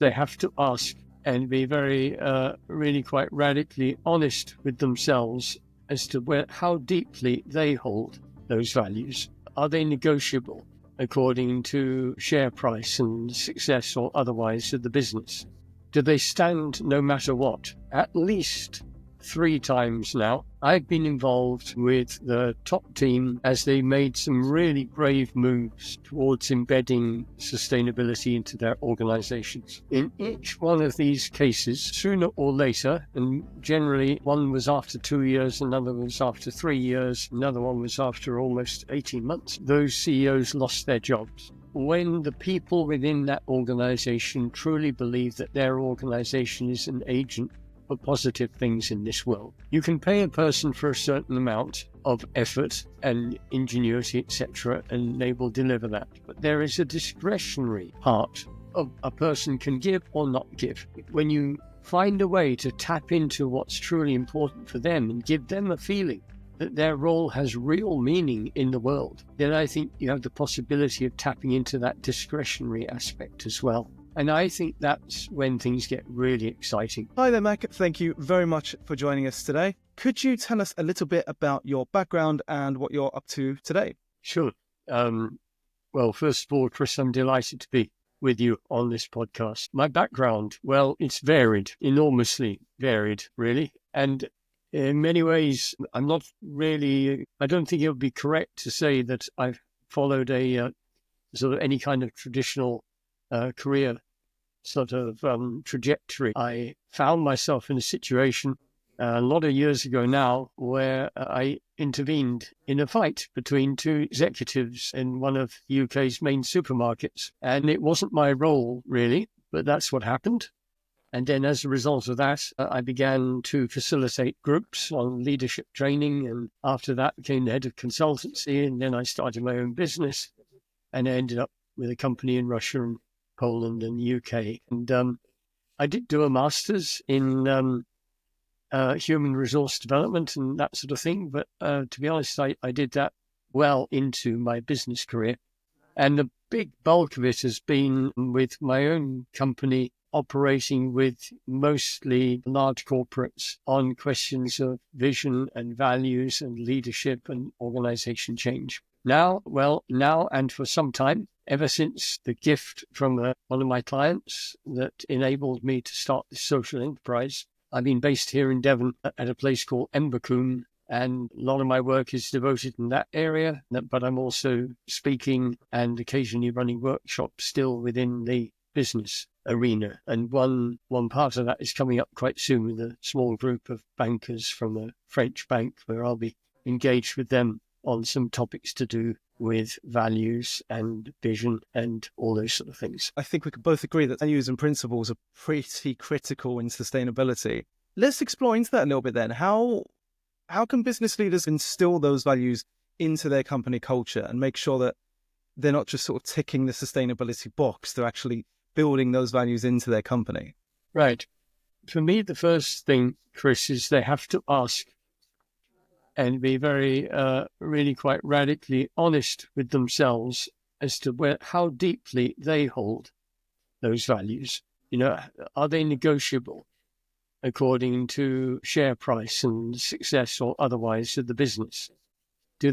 they have to ask and be very, really quite radically honest with themselves as to how deeply they hold those values. Are they negotiable according to share price and success or otherwise of the business? Do they stand no matter what? At least 3 times now, I've been involved with the top team as they made some really brave moves towards embedding sustainability into their organizations. In each one of these cases, sooner or later, and generally one was after 2 years, another was after 3 years, another one was after almost 18 months, those CEOs lost their jobs. When the people within that organization truly believe that their organization is an agent for positive things in this world. You can pay a person for a certain amount of effort and ingenuity, etc., and they will deliver that. But there is a discretionary part of a person can give or not give. When you find a way to tap into what's truly important for them and give them a feeling that their role has real meaning in the world, then I think you have the possibility of tapping into that discretionary aspect as well. And I think that's when things get really exciting. Hi there, Mac. Thank you very much for joining us today. Could you tell us a little bit about your background and what you're up to today? Sure. Well, first of all, Chris, I'm delighted to be with you on this podcast. My background, well, it's varied, enormously varied, really. And in many ways, I don't think it would be correct to say that I've followed a sort of any kind of traditional career sort of trajectory. I found myself in a situation a lot of years ago now where I intervened in a fight between 2 executives in one of the UK's main supermarkets. And it wasn't my role, really, but that's what happened. And then as a result of that, I began to facilitate groups on leadership training. And after that, became the head of consultancy. And then I started my own business. And I ended up with a company in Russia and Poland and the UK. And I did do a master's in human resource development and that sort of thing. But to be honest, I did that well into my business career. And the big bulk of it has been with my own company operating with mostly large corporates on questions of vision and values and leadership and organization change. Now and for some time, ever since the gift from one of my clients that enabled me to start this social enterprise, I've been based here in Devon at a place called Embercombe, and a lot of my work is devoted in that area, but I'm also speaking and occasionally running workshops still within the business arena. And one part of that is coming up quite soon with a small group of bankers from a French bank where I'll be engaged with them on some topics to do with values and vision and all those sort of things. I think we could both agree that values and principles are pretty critical in sustainability. Let's explore into that a little bit then. How can business leaders instill those values into their company culture and make sure that they're not just sort of ticking the sustainability box, they're actually building those values into their company? Right. For me, the first thing, Chris, is they have to ask and be very, really quite radically honest with themselves as to how deeply they hold those values. You know, are they negotiable according to share price and success or otherwise of the business? Do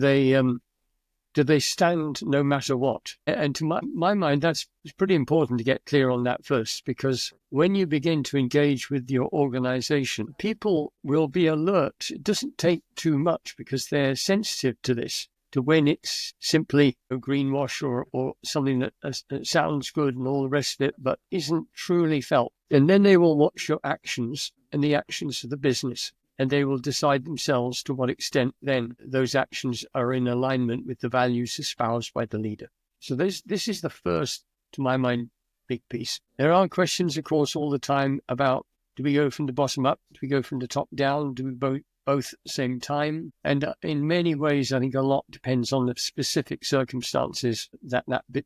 they stand no matter what? And to my mind, that's pretty important to get clear on that first, because when you begin to engage with your organization, people will be alert. It doesn't take too much because they're sensitive to this, to when it's simply a greenwash or something that sounds good and all the rest of it, but isn't truly felt. And then they will watch your actions and the actions of the business, and they will decide themselves to what extent then those actions are in alignment with the values espoused by the leader. So this is the first, to my mind, big piece. There are questions, of course, all the time about, do we go from the bottom up? Do we go from the top down? Do we both at the same time? And in many ways, I think a lot depends on the specific circumstances that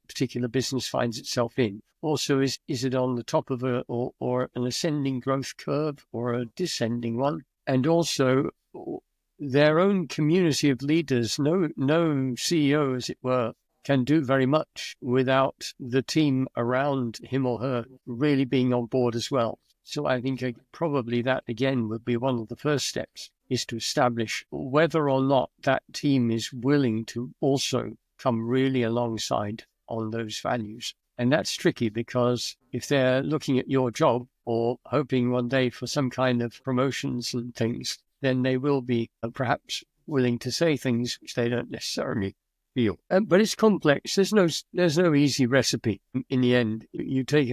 particular business finds itself in. Also, is it on the top of or an ascending growth curve or a descending one? And also their own community of leaders. No CEO, as it were, can do very much without the team around him or her really being on board as well. So I think probably that, again, would be one of the first steps, is to establish whether or not that team is willing to also come really alongside on those values. And that's tricky, because if they're looking at your job or hoping one day for some kind of promotions and things, then they will be perhaps willing to say things which they don't necessarily feel. But it's complex. There's no easy recipe. In the end, you take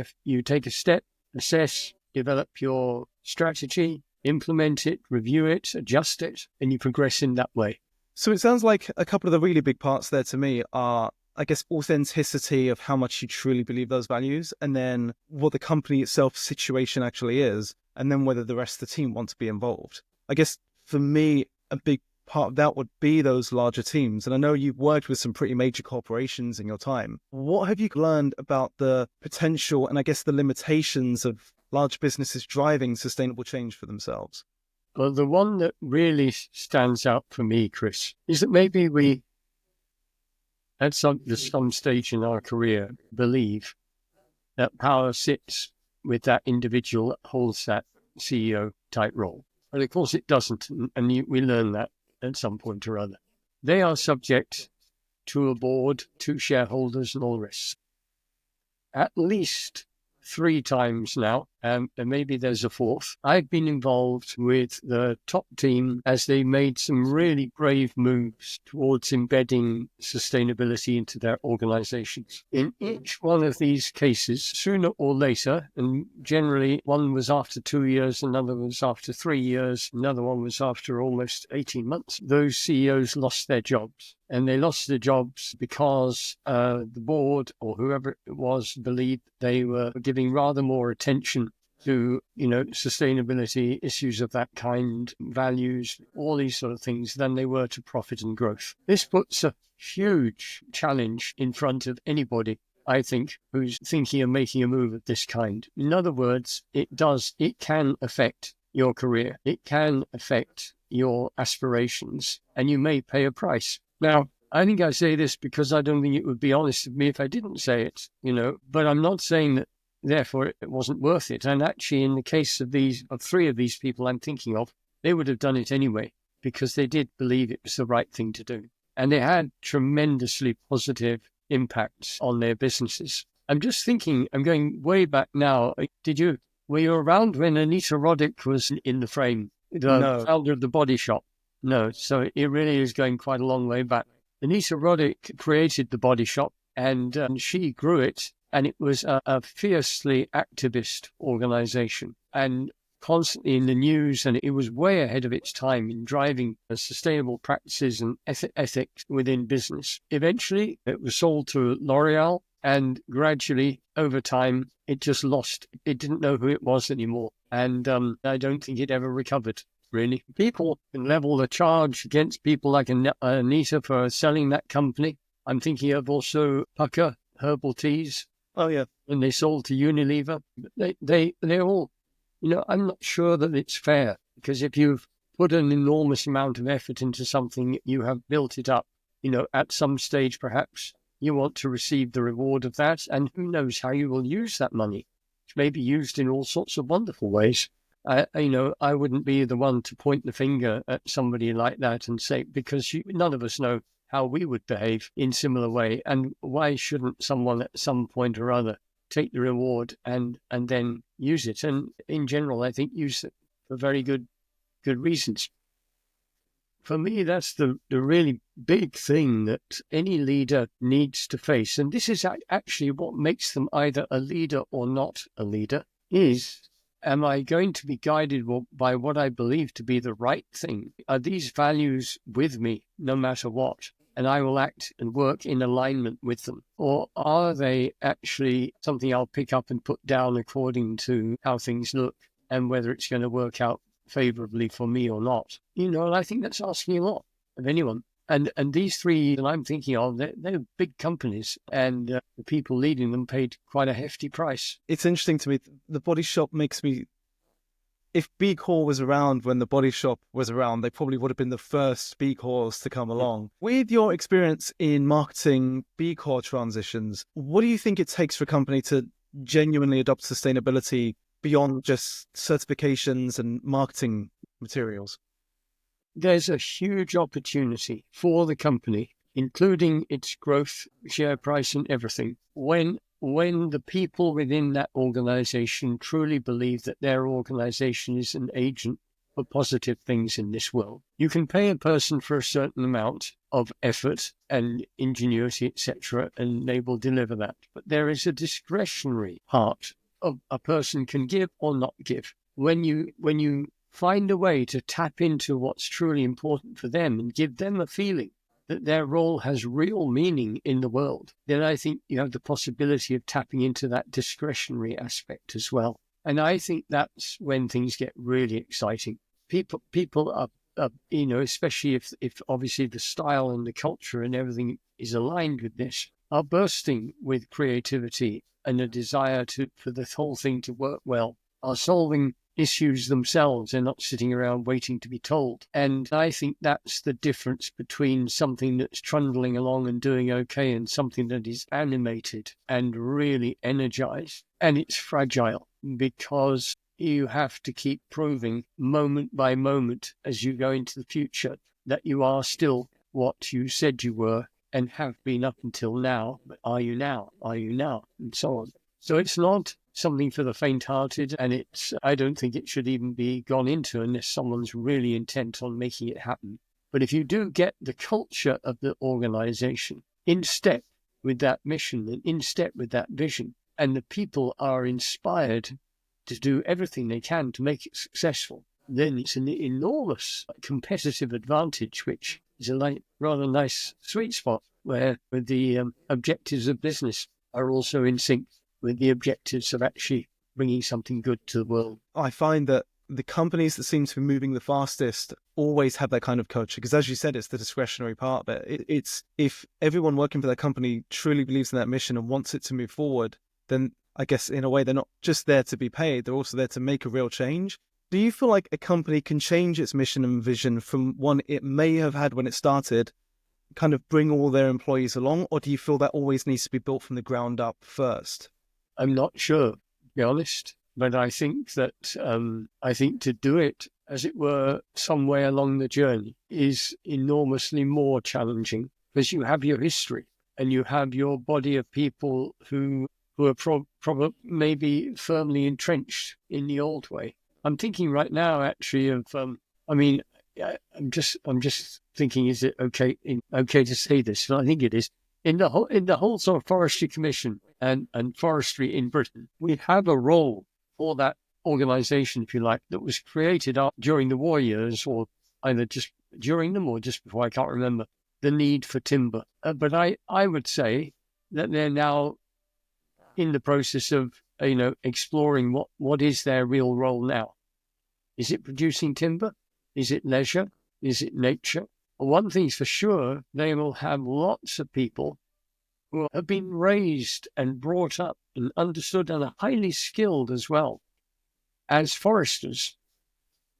a step, assess, develop your strategy, implement it, review it, adjust it, and you progress in that way. So it sounds like a couple of the really big parts there to me are, I guess, authenticity of how much you truly believe those values, and then what the company itself situation actually is, and then whether the rest of the team want to be involved. I guess for me, a big part of that would be those larger teams. And I know you've worked with some pretty major corporations in your time. What have you learned about the potential and I guess the limitations of large businesses driving sustainable change for themselves? Well, the one that really stands out for me, Chris, is that maybe we, at some stage in our career, believe that power sits with that individual that holds that CEO type role. But of course it doesn't, and we learn that at some point or other. They are subject to a board, to shareholders and all the rest. At least 3 times now, and maybe there's a fourth, I've been involved with the top team as they made some really brave moves towards embedding sustainability into their organizations. In each one of these cases, sooner or later, and generally one was after 2 years, another was after 3 years, another one was after almost 18 months, those CEOs lost their jobs. And they lost their jobs because the board or whoever it was believed they were giving rather more attention to, sustainability issues of that kind, values, all these sort of things, than they were to profit and growth. This puts a huge challenge in front of anybody, I think, who's thinking of making a move of this kind. In other words, it can affect your career. It can affect your aspirations, and you may pay a price. Now, I think I say this because I don't think it would be honest of me if I didn't say it, but I'm not saying that therefore it wasn't worth it. And actually, in the case of 3 of these people I'm thinking of, they would have done it anyway because they did believe it was the right thing to do. And they had tremendously positive impacts on their businesses. I'm just thinking, I'm going way back now. Were you around when Anita Roddick was in the frame, the founder of the Body Shop? No, so it really is going quite a long way back. Anita Roddick created the Body Shop, and she grew it, and it was a fiercely activist organization and constantly in the news, and it was way ahead of its time in driving sustainable practices and ethics within business. Eventually, it was sold to L'Oreal, and gradually, over time, it just lost. It didn't know who it was anymore, and I don't think it ever recovered. Really, people can level the charge against people like Anita for selling that company. I'm thinking of also Pucker Herbal Teas. Oh yeah, when they sold to Unilever, they're all, I'm not sure that it's fair, because if you've put an enormous amount of effort into something, you have built it up. At some stage, perhaps you want to receive the reward of that, and who knows how you will use that money. It may be used in all sorts of wonderful ways. I wouldn't be the one to point the finger at somebody like that and say, because none of us know how we would behave in similar way. And why shouldn't someone at some point or other take the reward and then use it? And in general, I think use it for very good reasons. For me, that's the really big thing that any leader needs to face. And this is actually what makes them either a leader or not a leader is, am I going to be guided by what I believe to be the right thing? Are these values with me no matter what? And I will act and work in alignment with them? Or are they actually something I'll pick up and put down according to how things look and whether it's going to work out favorably for me or not? And I think that's asking a lot of anyone. And these 3 that I'm thinking of, they're big companies, and the people leading them paid quite a hefty price. It's interesting to me. The Body Shop if B Corps was around when the Body Shop was around, they probably would have been the first B Corps to come along. With your experience in marketing B Corps transitions, what do you think it takes for a company to genuinely adopt sustainability beyond just certifications and marketing materials? There's a huge opportunity for the company, including its growth, share price, and everything, when the people within that organization truly believe that their organization is an agent for positive things in this world. You can pay a person for a certain amount of effort and ingenuity, etc., and they will deliver that. But there is a discretionary part of a person can give or not give. When you find a way to tap into what's truly important for them and give them a feeling that their role has real meaning in the world, then I think you have the possibility of tapping into that discretionary aspect as well. And I think that's when things get really exciting. People are especially if obviously the style and the culture and everything is aligned with this, are bursting with creativity and a desire for the whole thing to work well, are solving issues themselves. They're not sitting around waiting to be told. And I think that's the difference between something that's trundling along and doing okay and something that is animated and really energized. And it's fragile because you have to keep proving moment by moment as you go into the future that you are still what you said you were and have been up until now. But are you now? Are you now? And so on. So it's not something for the faint-hearted, and I don't think it should even be gone into unless someone's really intent on making it happen. But if you do get the culture of the organization in step with that mission and in step with that vision, and the people are inspired to do everything they can to make it successful, then it's an enormous competitive advantage, which is a rather nice sweet spot where the objectives of business are also in sync with the objectives of actually bringing something good to the world. I find that the companies that seem to be moving the fastest always have that kind of culture, because as you said, it's the discretionary part of it. It's if everyone working for that company truly believes in that mission and wants it to move forward, then I guess in a way they're not just there to be paid, they're also there to make a real change. Do you feel like a company can change its mission and vision from one it may have had when it started, kind of bring all their employees along, or do you feel that always needs to be built from the ground up first? I'm not sure, to be honest, but I think that to do it, as it were, some way along the journey is enormously more challenging because you have your history and you have your body of people who are probably maybe firmly entrenched in the old way. I'm thinking right now, actually, of I'm just thinking, is it okay to say this? But I think it is. In the whole sort of forestry commission and forestry in Britain, we have a role for that organisation, if you like, that was created up during the war years, or either just during them or just before, I can't remember, the need for timber. But I would say that they're now in the process of exploring what is their real role now. Is it producing timber? Is it leisure? Is it nature? One thing's for sure, they will have lots of people who have been raised and brought up and understood and are highly skilled as well as foresters.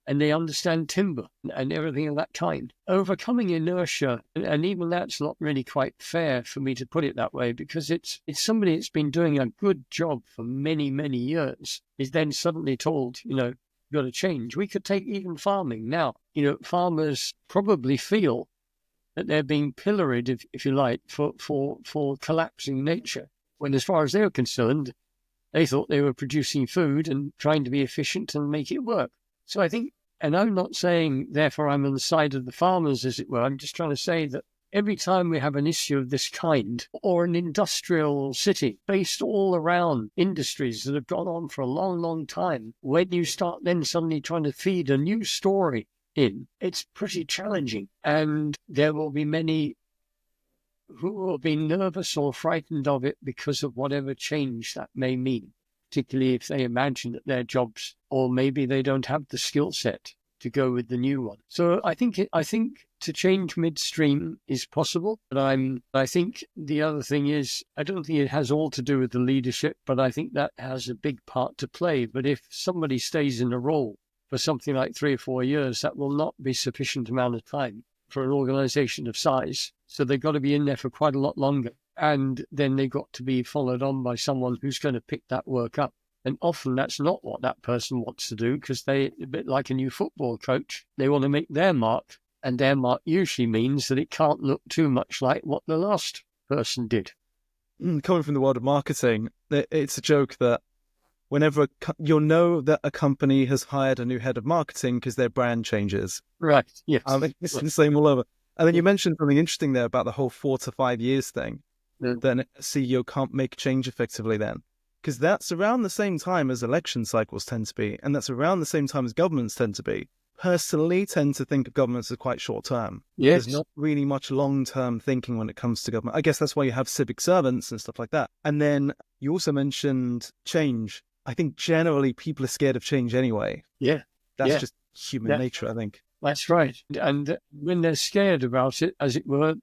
And they understand timber and everything of that kind. Overcoming inertia, and even that's not really quite fair for me to put it that way, because it's somebody that's been doing a good job for many, many years is then suddenly told, got to change. We could take even farming now. Farmers probably feel that they're being pilloried, if you like, for collapsing nature. When, as far as they were concerned, they thought they were producing food and trying to be efficient and make it work. So I think, and I'm not saying, therefore, I'm on the side of the farmers, as it were. I'm just trying to say that every time we have an issue of this kind, or an industrial city based all around industries that have gone on for a long, long time, when you start then suddenly trying to feed a new story in, it's pretty challenging. And there will be many who will be nervous or frightened of it because of whatever change that may mean, particularly if they imagine that their jobs, or maybe they don't have the skill set to go with the new one. So I think to change midstream is possible, but I think the other thing is, I don't think it has all to do with the leadership, but I think that has a big part to play. But if somebody stays in a role for something like 3 or 4 years, that will not be sufficient amount of time for an organization of size. So they've got to be in there for quite a lot longer. And then they've got to be followed on by someone who's going to pick that work up. And often that's not what that person wants to do, because they, a bit like a new football coach, they want to make their mark. And their mark usually means that it can't look too much like what the last person did. Coming from the world of marketing, it's a joke that whenever you'll know that a company has hired a new head of marketing because their brand changes. Right, yes. It's the same all over. And then you mentioned something interesting there about the whole 4 to 5 years thing. Then a CEO can't make change effectively then. Because that's around the same time as election cycles tend to be. And that's around the same time as governments tend to be. Personally tend to think of governments as quite short term. Yes. There's not really much long-term thinking when it comes to government. I guess that's why you have civic servants and stuff like that. And then you also mentioned change. I think generally people are scared of change anyway. Yeah. That's just human nature, I think. That's right. And when they're scared about it, as it were,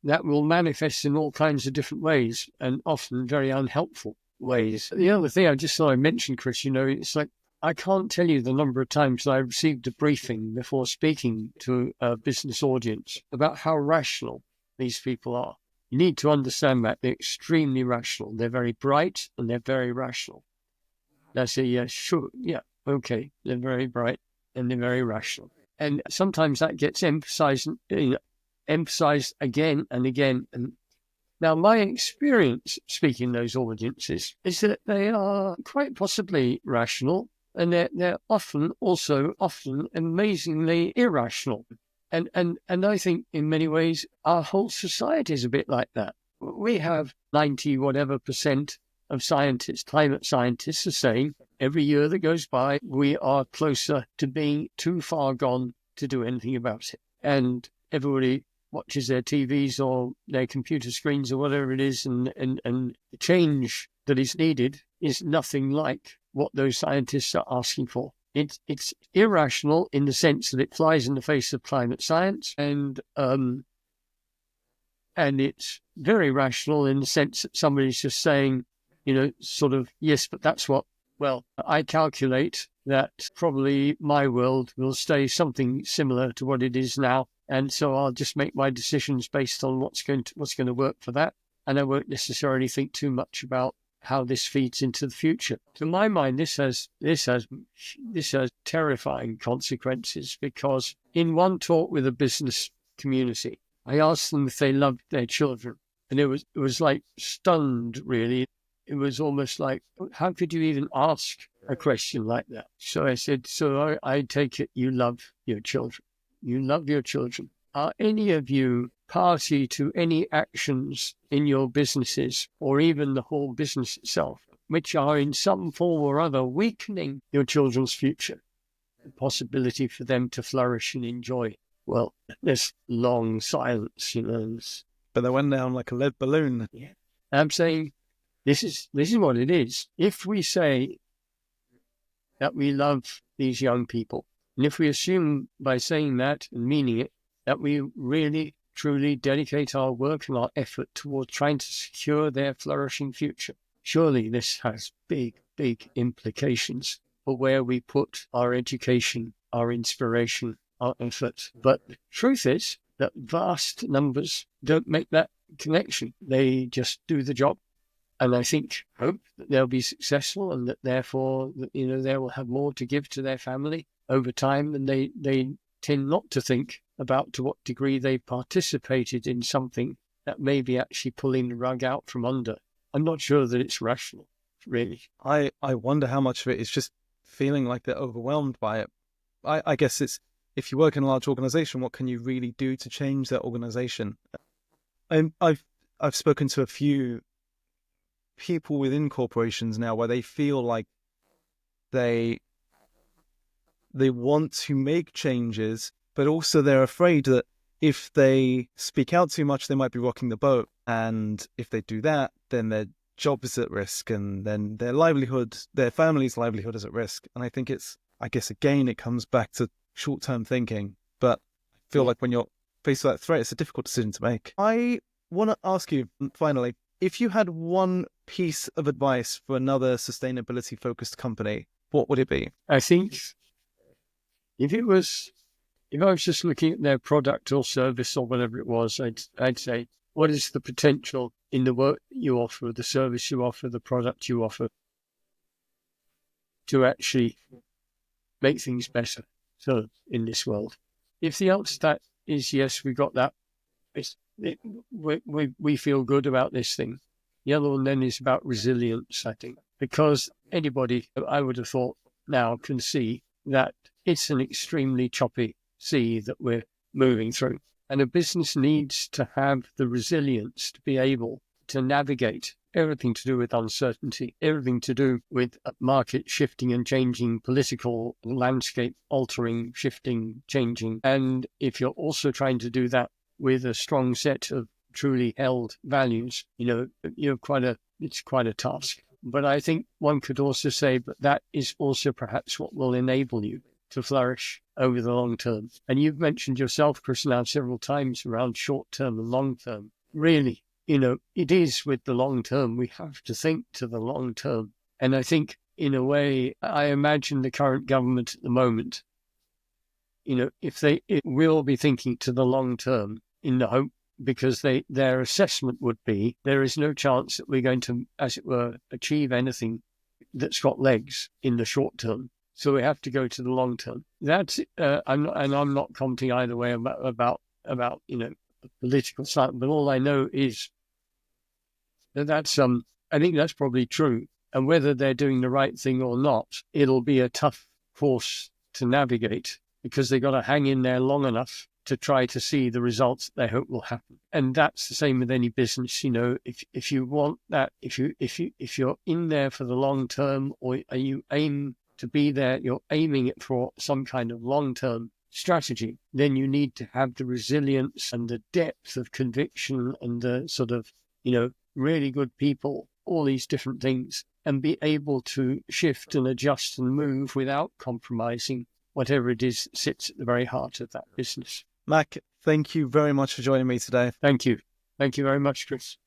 that will manifest in all kinds of different ways, and often very unhelpful ways. The other thing I just thought I'd mention, Chris, it's like, I can't tell you the number of times that I received a briefing before speaking to a business audience about how rational these people are. You need to understand that they're extremely rational. They're very bright and they're very rational. And I say, yeah, sure, yeah, okay. They're very bright and they're very rational. And sometimes that gets emphasized again and again. And now my experience speaking to those audiences is that they are quite possibly rational, and they're often amazingly irrational. And I think in many ways our whole society is a bit like that. We have 90 whatever % of scientists, climate scientists, are saying every year that goes by we are closer to being too far gone to do anything about it. And everybody watches their TVs or their computer screens or whatever it is, and the change that is needed is nothing like what those scientists are asking for. It's irrational in the sense that it flies in the face of climate science, and it's very rational in the sense that somebody's just saying, sort of, yes, but that's what, well, I calculate that probably my world will stay something similar to what it is now. And so I'll just make my decisions based on what's going to work for that. And I won't necessarily think too much about how this feeds into the future. To my mind, this has terrifying consequences, because in one talk with a business community, I asked them if they loved their children, and it was like stunned, really. It was almost like, how could you even ask a question like that? So I said, so I take it you love your children. You love your children. Are any of you party to any actions in your businesses, or even the whole business itself, which are in some form or other weakening your children's future, the possibility for them to flourish and enjoy? Well, there's long silence, But they went down like a lead balloon. Yeah. I'm saying this is what it is. If we say that we love these young people, and if we assume by saying that and meaning it, that we really, truly dedicate our work and our effort towards trying to secure their flourishing future, surely this has big, big implications for where we put our education, our inspiration, our effort. But the truth is that vast numbers don't make that connection. They just do the job. And I hope that they'll be successful, and that therefore, they will have more to give to their family over time, and they tend not to think about to what degree they participated in something that may be actually pulling the rug out from under. I'm not sure that it's rational, really. I wonder how much of it is just feeling like they're overwhelmed by it. I guess it's, if you work in a large organization, what can you really do to change that organization? I've spoken to a few people within corporations now where they feel like they want to make changes, but also they're afraid that if they speak out too much, they might be rocking the boat. And if they do that, then their job is at risk, and then their livelihood, their family's livelihood is at risk. And I think again, it comes back to short-term thinking. But I feel like when you're faced with that threat, it's a difficult decision to make. I want to ask you, finally, If you had one piece of advice for another sustainability-focused company, what would it be? I think if I was just looking at their product or service or whatever it was, I'd say, what is the potential in the work you offer, the service you offer, the product you offer, to actually make things better in this world? If the answer to that is yes, we got that, we feel good about this thing. The other one then is about resilience, I think, because anybody, I would have thought now, can see that it's an extremely choppy sea that we're moving through. And a business needs to have the resilience to be able to navigate everything to do with uncertainty, everything to do with market shifting and changing, political landscape altering, shifting, changing. And if you're also trying to do that with a strong set of truly held values, it's quite a task. But I think one could also say, but that is also perhaps what will enable you to flourish over the long term. And you've mentioned yourself, Chris, now several times around short term and long term. Really, it is with the long term. We have to think to the long term. And I think, in a way, I imagine the current government at the moment, it will be thinking to the long term in the hope, because their assessment would be there is no chance that we're going to, as it were, achieve anything that's got legs in the short term. So we have to go to the long term. That's I'm not commenting either way about the political side, but all I know is that's I think that's probably true. And whether they're doing the right thing or not, it'll be a tough course to navigate, because they've got to hang in there long enough to try to see the results that they hope will happen. And that's the same with any business. If you want that, if you're in there for the long term, or you aim to be there, you're aiming it for some kind of long-term strategy, then you need to have the resilience and the depth of conviction and the sort of, really good people, all these different things, and be able to shift and adjust and move without compromising whatever it is that sits at the very heart of that business. Mac, thank you very much for joining me today. Thank you. Thank you very much, Chris.